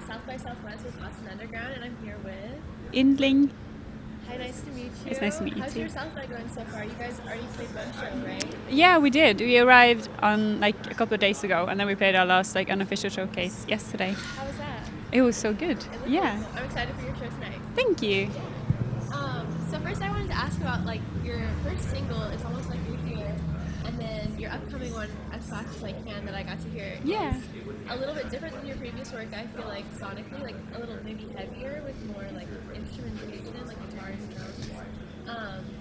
South by Southwest with Austin Underground, and I'm here with Yndling. Hi, nice to meet you. It's nice to meet you How's too. your South by going so far? You guys already played one show, right? Yeah, we did. We arrived on like a couple of days ago, and then we played our last like unofficial showcase yesterday. How was that? It was so good. Yeah. Cool. I'm excited for your show tonight. Thank you. So first I wanted to ask about like your first single, It's Almost Like You're Here, and then your upcoming one, As Fast As I Can, that I got to hear. Yeah. Is a little bit different than your previous work. I feel like sonically, like a little maybe heavier with more like instrumentation, like guitar and drums.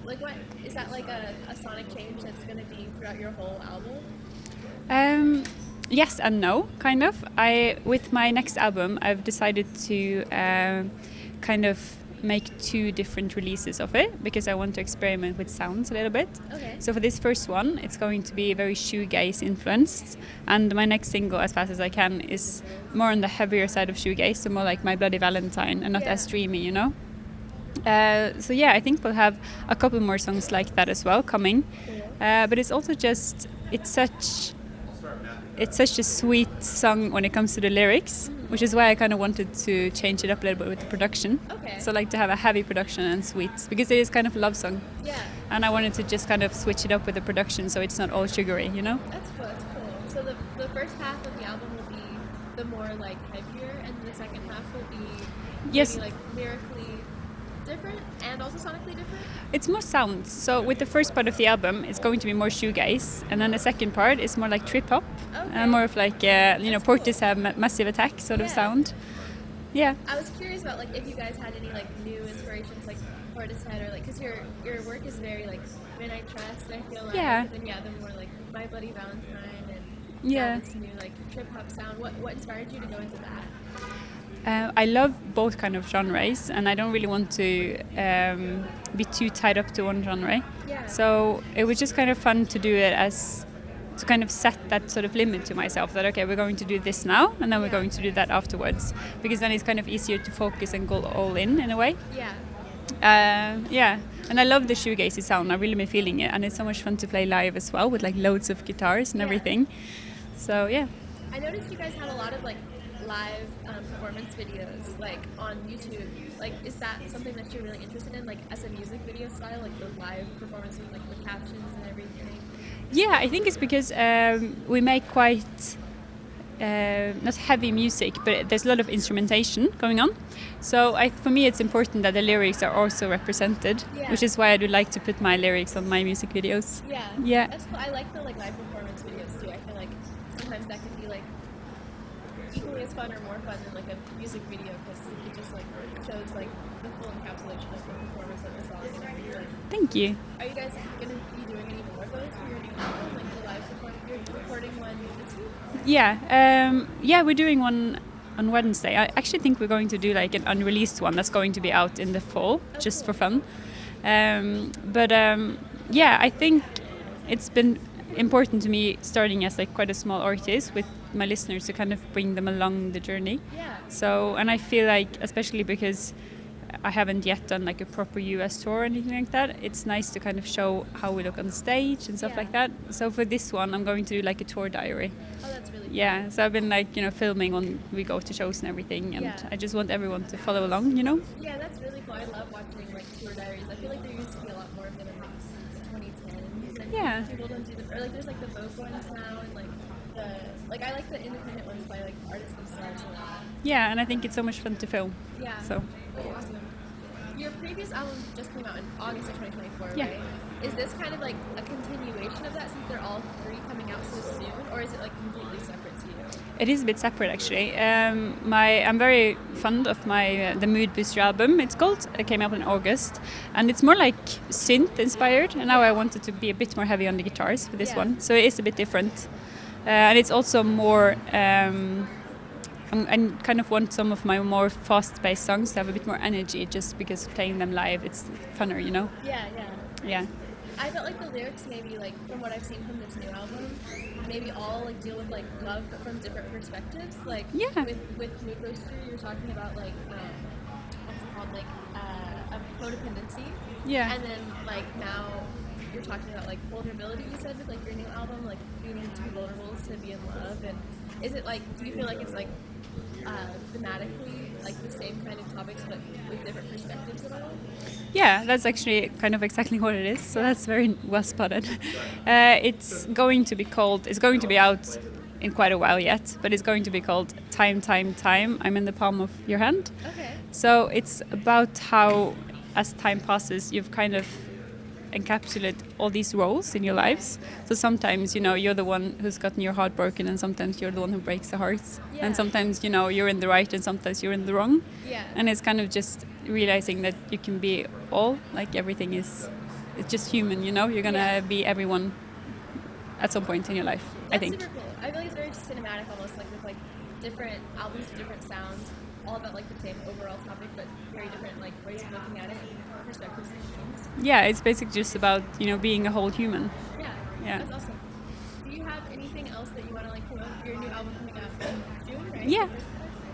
Like what is that like a sonic change that's going to be throughout your whole album? Yes and no, kind of. With my next album, I've decided to kind of make 2 different releases of it because I want to experiment with sounds a little bit. Okay. So for this first one, it's going to be very shoegaze influenced, and my next single, As Fast As I Can, is more on the heavier side of shoegaze, so more like My Bloody Valentine and not as dreamy, you know. So yeah, I think we'll have a couple more songs like that as well coming. But it's also just it's such a sweet song when it comes to the lyrics, which is why I kind of wanted to change it up a little bit with the production. Okay. So like to have a heavy production and sweet, because it is kind of a love song. Yeah. And I wanted to just kind of switch it up with the production so it's not all sugary, you know? That's cool. That's cool. So the first half of the album will be the more like heavier, and the second half will be Yes. maybe like lyrically different and also sonically different. It's more sounds. So with the first part of the album, it's going to be more shoegaze, and then the second part is more like trip hop, and more of like Portishead Massive Attack sort of sound. Yeah. I was curious about like if you guys had any like new inspirations like Portishead or like because your work is very like Midnight Trust. I feel like. Yeah. And then the more like My Bloody Valentine and Yeah. this new like trip hop sound. What inspired you to go into that? I love both kind of genres, and I don't really want to be too tied up to one genre. Yeah. So it was just kind of fun to do it to kind of set that sort of limit to myself that, okay, we're going to do this now, and then we're going to do that afterwards, because then it's kind of easier to focus and go all in a way. Yeah. Yeah. And I love the shoegazy sound. I've really been feeling it, and it's so much fun to play live as well with like loads of guitars and everything. So yeah. I noticed you guys have a lot of like live performance videos like on YouTube. Like, is that something that you're really interested in, like as a music video style, like the live performances, like with captions and everything? Yeah, I think it's because we make quite not heavy music, but there's a lot of instrumentation going on. So for me, it's important that the lyrics are also represented, which is why I do like to put my lyrics on my music videos. Yeah. That's cool. I like the like live performance videos too. I feel like sometimes that can be like equally as fun or more fun than like a music video because it just like shows like the full encapsulation of the performance of the song and everything. Thank you. Are you guys going to be doing any more of those for your new album, like the live performance? You're recording one this week? Yeah, we're doing one on Wednesday. I actually think we're going to do like an unreleased one that's going to be out in the fall, just for fun. Yeah, I think it's been important to me starting as like quite a small artist with my listeners to kind of bring them along the journey. Yeah. So, and I feel like, especially because I haven't yet done like a proper US tour or anything like that, it's nice to kind of show how we look on stage and stuff like that. So for this one, I'm going to do like a tour diary. Oh, that's really cool. Yeah, so I've been like, filming when we go to shows and everything, and I just want everyone to follow along, Yeah, that's really cool. I love watching like tour diaries. I feel like there used to be a lot more of them in like 2010s. And Yeah. people don't do them, or like there's like the Vogue ones now, and like I like the independent ones by like artists themselves a lot. Yeah, and I think it's so much fun to film. Yeah. So. Awesome. Your previous album just came out in August of 2024, right? Is this kind of like a continuation of that since they're all 3 coming out so soon, or is it like completely separate to you? It is a bit separate actually. I'm very fond of the Mood Booster album. It's called. It came out in August, and it's more like synth inspired. And now I wanted to be a bit more heavy on the guitars for this one, so it is a bit different. And it's also more. I kind of want some of my more fast-paced songs to have a bit more energy, just because playing them live, it's funner, Yeah. I felt like the lyrics maybe, like, from what I've seen from this new album, maybe all, like, deal with, like, love, but from different perspectives. Like, with Mood Booster, you're talking about, like, what's it called, like, a codependency. Yeah. And then, like, now you're talking about, like, vulnerability, you said, with, like, your new album, like, being too vulnerable to be in love. And Is it like, do you feel like it's like thematically like the same kind of topics but with different perspectives at all? Yeah, that's actually kind of exactly what it is. So that's very well spotted. It's going to be out in quite a while yet, but it's going to be called Time, Time, Time. I'm in the palm of your hand. Okay. So it's about how, as time passes, you've kind of encapsulate all these roles in your lives. So sometimes, you're the one who's gotten your heart broken, and sometimes you're the one who breaks the hearts. Yeah. And sometimes, you're in the right, and sometimes you're in the wrong. Yeah. And it's kind of just realizing that you can be all, like everything is, it's just human, you're gonna be everyone at some point in your life. That's I think. Super cool. I feel like it's very cinematic, almost like with like different albums, different sounds, all about like the same overall topic, but very different like ways of looking at it, and perspectives and themes. Yeah, it's basically just about being a whole human. Yeah. That's awesome. Do you have anything else that you want to like promote for your new album coming out in June, right? Yeah.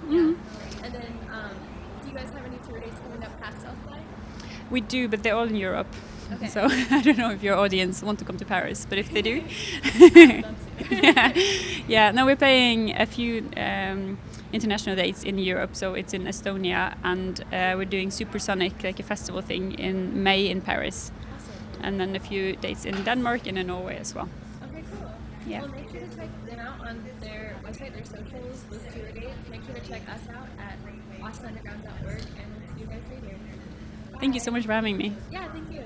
Mm-hmm. And then, do you guys have any tour dates coming up past South by? We do, but they're all in Europe. Okay. So I don't know if your audience want to come to Paris, but if they do, No, we're playing a few international dates in Europe. So it's in Estonia, and we're doing Supersonic, like a festival thing, in May in Paris, Awesome. and then a few dates in Denmark and in Norway as well. Okay, cool. Yeah. Well, make sure to check them out on their website, their socials, those tour dates. Make sure to check us out at austinunderground.org, and we'll see you guys later. Thank you so much for having me. Yeah, thank you.